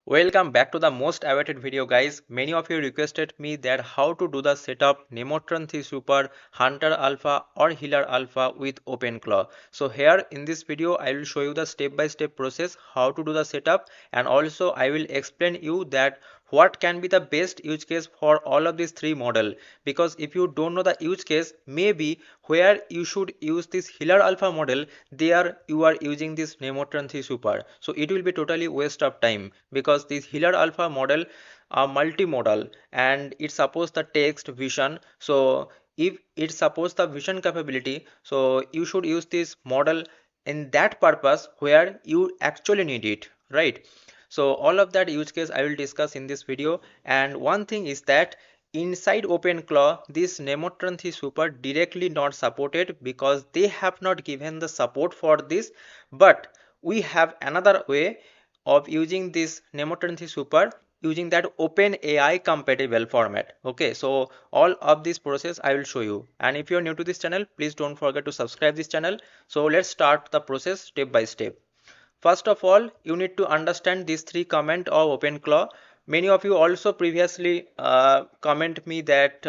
Welcome back to the most awaited video, guys. Many of you requested me that how to do the setup Nemotron 3 Super, Hunter Alpha or Healer Alpha with Openclaw. So here in this video I will show you the step-by-step process how to do the setup, and also I will explain you that what can be the best use case for all of these three model, because if you don't know the use case, maybe where you should use this Healer Alpha model, there you are using this Nemotron 3 Super, so it will be totally waste of time, because this Healer Alpha model are multimodal and it supports the text vision. So if it supports the vision capability, so you should use this model in that purpose where you actually need it, right? So all of that use case I will discuss in this video. And one thing is that inside Openclaw, this Nemotron 3 Super directly not supported because they have not given the support for this. But we have another way of using this Nemotron 3 Super using that OpenAI compatible format. Okay, so all of this process I will show you. And if you are new to this channel, please don't forget to subscribe this channel. So let's start the process step by step. First of all, you need to understand these three comment of Openclaw. Many of you also previously comment me that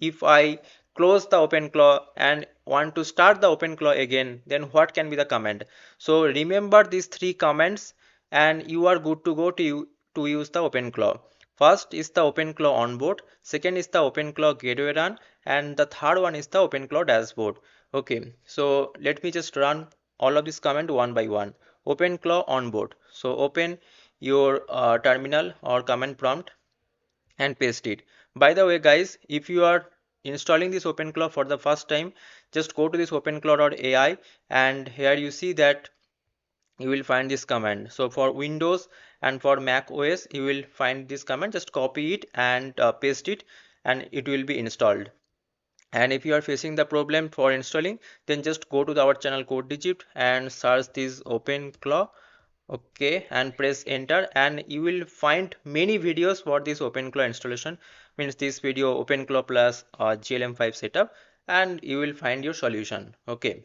if I close the Openclaw and want to start the Openclaw again, then what can be the command? So remember these three comments and you are good to go to use the Openclaw. First is the Openclaw onboard, second is the Openclaw gateway run, and the third one is the Openclaw dashboard. Okay, so let me just run all of this command one by one. Openclaw onboard. So open your terminal or command prompt and paste it. By the way, guys, if you are installing this Openclaw for the first time, just go to this openclaw.ai, and here you see that you will find this command. So for Windows and for Mac OS, you will find this command. Just copy it and paste it, and it will be installed. And if you are facing the problem for installing, then just go to our channel Code Digit and search this Openclaw. Okay, and press enter, and you will find many videos for this Openclaw installation. Means this video Openclaw plus GLM5 setup, and you will find your solution. Okay,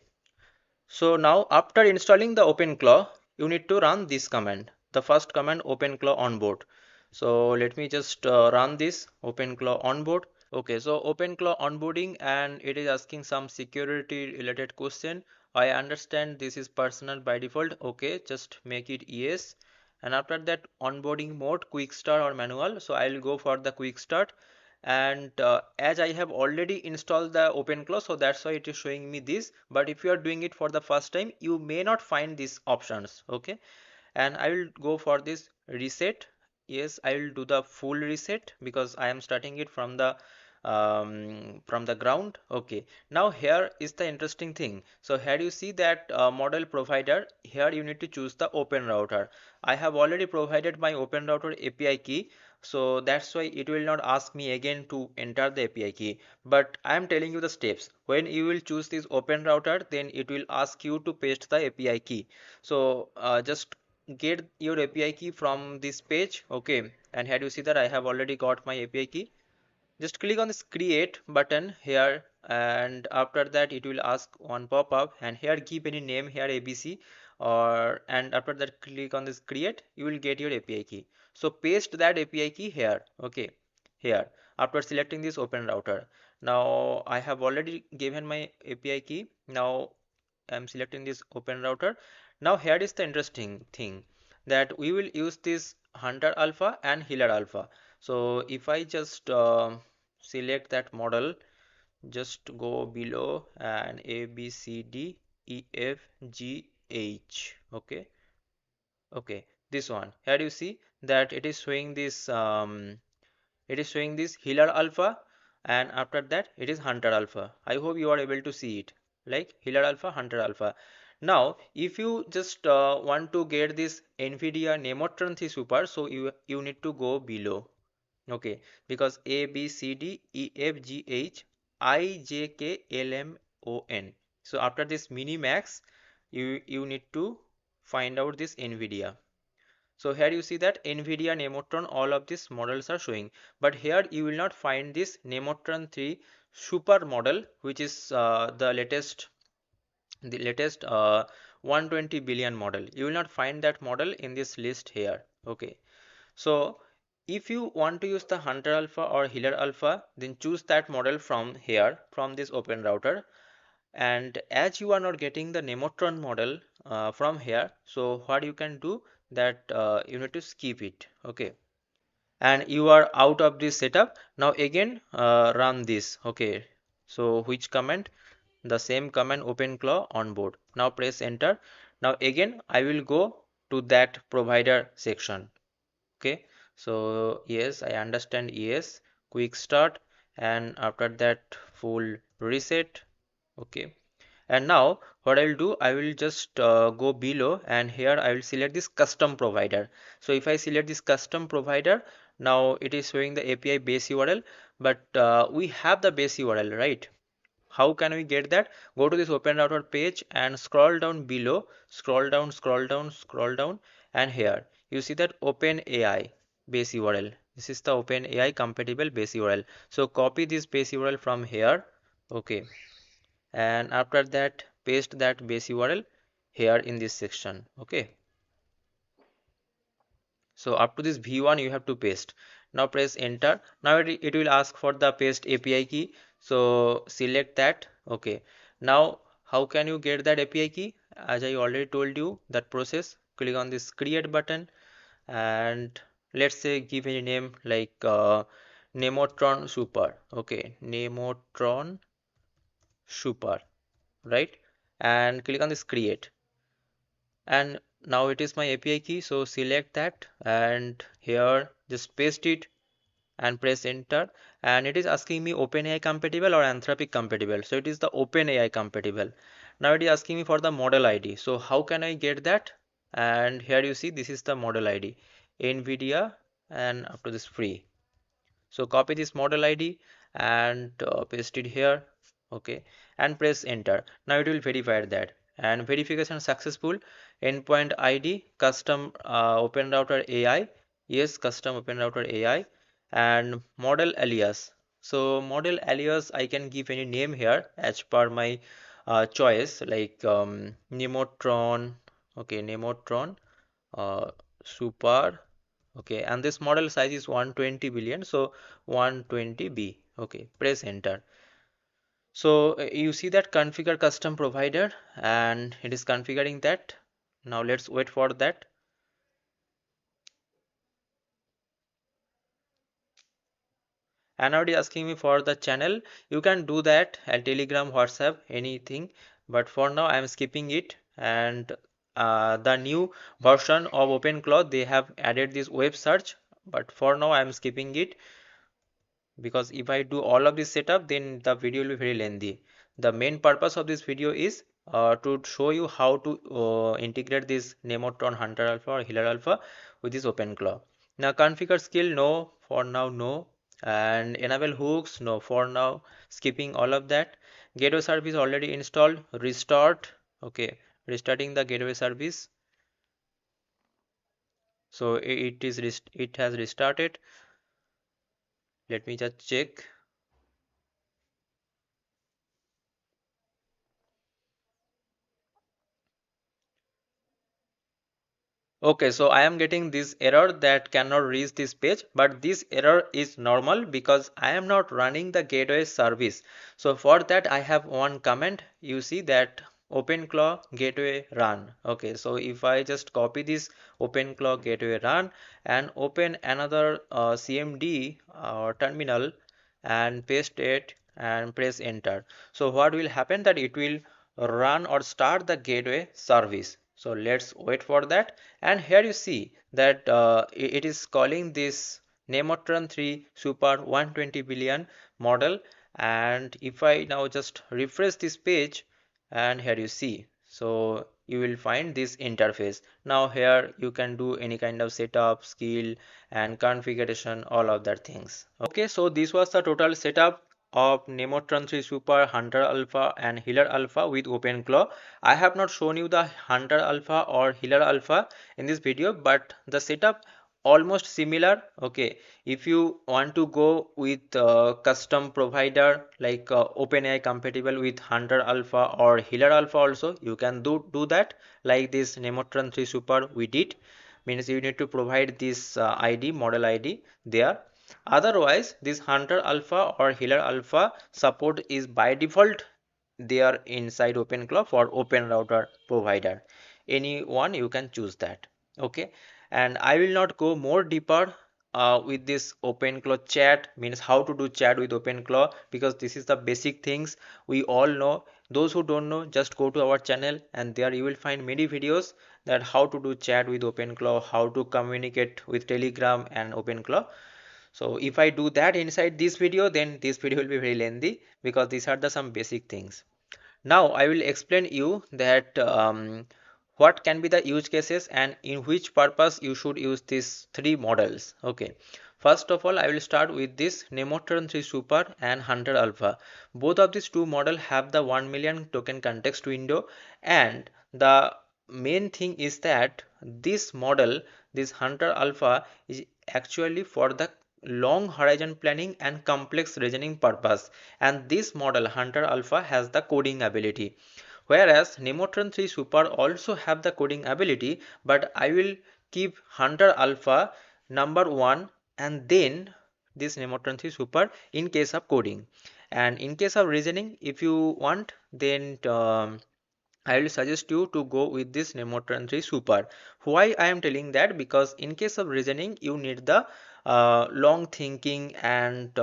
so now after installing the Openclaw, you need to run this command, the first command, Openclaw onboard. So let me just run this Openclaw onboard. Okay, so OpenClaw onboarding, and it is asking some security related question. I understand this is personal by default. Okay, just make it yes. And after that, onboarding mode, quick start or manual. So I'll go for the quick start. And as I have already installed the OpenClaw, so that's why it is showing me this. But if you are doing it for the first time, you may not find these options. Okay, and I will go for this reset. Yes, I will do the full reset because I am starting it from the ground. Okay, now here is the interesting thing. So here you see that model provider, here you need to choose the OpenRouter. I have already provided my OpenRouter API key, so that's why it will not ask me again to enter the API key, but I am telling you the steps. When you will choose this OpenRouter, then it will ask you to paste the API key. So just get your API key from this page. Okay, and here you see that I have already got my API key. Just click on this create button here, and after that it will ask one pop-up, and here give any name here ABC, or and after that click on this create, you will get your API key. So paste that API key here. Okay, here after selecting this OpenRouter. Now I have already given my API key. Now I'm selecting this OpenRouter. Now here is the interesting thing, that we will use this Hunter Alpha and Healer Alpha. So if I just select that model, just go below and A B C D E F G H. Okay, okay, this one. Here you see that it is showing this Healer Alpha, and after that it is Hunter Alpha. I hope you are able to see it, like Healer Alpha, Hunter Alpha. Now if you just want to get this NVIDIA Nemotron 3 Super, so you need to go below. Okay, because A B C D E F G H I J K L M O N. So after this mini max, you need to find out this NVIDIA. So here you see that NVIDIA Nemotron, all of these models are showing, but here you will not find this Nemotron 3 Super model, which is the latest 120 billion model. You will not find that model in this list here. Okay, So if you want to use the Hunter Alpha or Healer Alpha, then choose that model from here, from this OpenRouter. And as you are not getting the Nemotron model from here, so what you can do that you need to skip it. Okay, and you are out of this setup. Now again run this. Okay, so which command? The same command, Openclaw onboard. Now press enter. Now again I will go to that provider section. Okay, so yes, I understand, yes, quick start, and after that full reset. Okay, and now what I'll do, I will just go below, and here I will select this custom provider. So if I select this custom provider, now it is showing the API base URL, but we have the base URL, right? How can we get that? Go to this OpenRouter page and scroll down below, scroll down, scroll down, scroll down, and here you see that OpenAI base URL. This is the OpenAI compatible base URL. So copy this base URL from here. Okay, and after that paste that base URL here in this section. Okay, so up to this v1 you have to paste. Now press enter. Now it will ask for the paste API key, so select that. Okay, now how can you get that API key? As I already told you that process, click on this create button, and let's say give a name like Nemotron Super. Okay, Nemotron Super, right? And click on this create, and now it is my API key, so select that and here just paste it and press enter, and it is asking me OpenAI compatible or Anthropic compatible. So it is the OpenAI compatible. Now it is asking me for the model ID. So how can I get that? And here you see this is the model ID, NVIDIA, and up to this free. So copy this model ID and paste it here. Okay, and press enter. Now it will verify that, and verification successful. Endpoint ID custom OpenRouter AI. Yes, custom OpenRouter AI, and model alias. So model alias I can give any name here as per my choice, like Nemotron. Okay, Nemotron super. Okay, and this model size is 120 billion, so 120b. Okay, press enter. So you see that configure custom provider, and it is configuring that. Now let's wait for that. And now it is asking me for the channel. You can do that at Telegram, WhatsApp, anything, but for now I am skipping it. And the new version of OpenClaw, they have added this web search, but for now I am skipping it, because if I do all of this setup, then the video will be very lengthy. The main purpose of this video is to show you how to integrate this Nemotron Hunter Alpha or Healer Alpha with this OpenClaw. Now configure skill, no, for now no, and enable hooks, no, for now skipping all of that. Gateway service already installed, restart. Okay, restarting the gateway service. So it has restarted. Let me just check. Okay, so I am getting this error that cannot reach this page, but this error is normal because I am not running the gateway service. So for that I have one command. You see that OpenClaw gateway run. Okay, so if I just copy this OpenClaw gateway run and open another CMD or terminal and paste it and press enter. So what will happen that it will run or start the gateway service. So let's wait for that. And here you see that it is calling this Nemotron 3 Super 120 billion model. And if I now just refresh this page, and here you see, so you will find this interface. Now here you can do any kind of setup, skill, and configuration, all of that things. Okay, so this was the total setup of Nemotron 3 Super, Hunter Alpha, and Healer Alpha with OpenClaw. I have not shown you the Hunter Alpha or Healer Alpha in this video, but the setup almost similar. Okay, if you want to go with custom provider like OpenAI compatible with Hunter Alpha or Healer Alpha also, you can do that like this Nemotron 3 Super we did. means you need to provide this ID, model ID there. Otherwise, this Hunter Alpha or Healer Alpha support is by default there inside OpenClaw for OpenRouter provider. Anyone you can choose that. Okay, and I will not go more deeper with this OpenClaw chat, means how to do chat with OpenClaw, because this is the basic things we all know. Those who don't know, just go to our channel and there you will find many videos that how to do chat with OpenClaw, how to communicate with Telegram and OpenClaw. So if I do that inside this video, then this video will be very lengthy, because these are the some basic things. Now I will explain you that what can be the use cases and in which purpose you should use these three models. Okay, first of all I will start with this Nemotron 3 Super and Hunter Alpha. Both of these two model have the 1 million token context window, and the main thing is that this model, this Hunter Alpha, is actually for the long horizon planning and complex reasoning purpose, and this model Hunter Alpha has the coding ability, whereas Nemotron 3 Super also have the coding ability, but I will keep Hunter Alpha number one and then this Nemotron 3 Super in case of coding. And in case of reasoning, if you want, then I will suggest you to go with this Nemotron 3 Super. Why I am telling that? Because in case of reasoning, you need the long thinking, and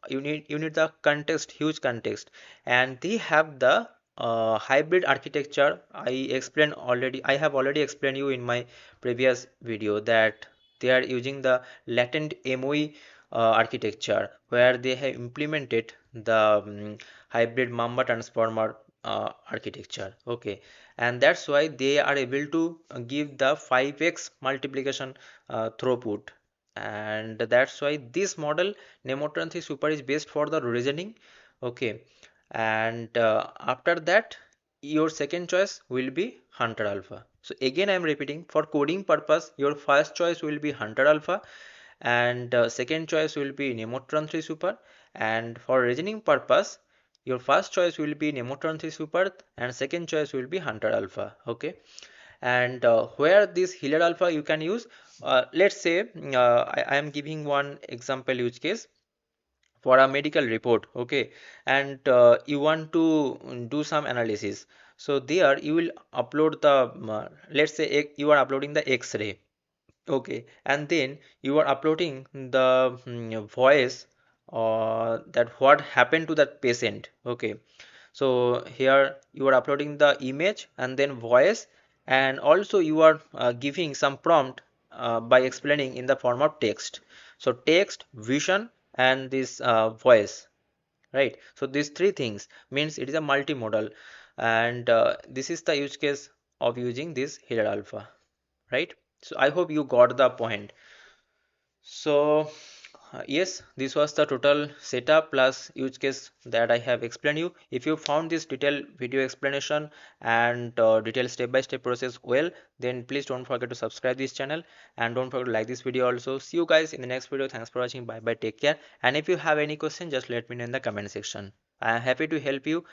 you need the context, huge context, and they have the hybrid architecture. I have already explained you in my previous video that they are using the Latent MoE architecture, where they have implemented the hybrid Mamba Transformer architecture. Okay, and that's why they are able to give the 5x multiplication throughput, and that's why this model Nemotron 3 Super is best for the reasoning. Okay, and after that your second choice will be Hunter Alpha. So again I am repeating, for coding purpose your first choice will be Hunter Alpha, and second choice will be Nemotron 3 Super, and for reasoning purpose your first choice will be Nemotron 3 Super and second choice will be Hunter Alpha. Okay, and where this Healer Alpha you can use, let's say I am giving one example use case for a medical report. Okay, and you want to do some analysis, so there you will upload the let's say you are uploading the x-ray. Okay, and then you are uploading the voice that what happened to that patient. Okay, so here you are uploading the image and then voice, and also you are giving some prompt by explaining in the form of text. So text, vision, and this voice, right? So these three things means it is a multimodal, and this is the use case of using this Healer Alpha, right? So I hope you got the point. So yes, this was the total setup plus use case that I have explained you. If you found this detailed video explanation and detailed step-by-step process well, then please don't forget to subscribe this channel and don't forget to like this video also. See you guys in the next video. Thanks for watching. Bye bye. Take care. And if you have any question, just let me know in the comment section. I am happy to help you.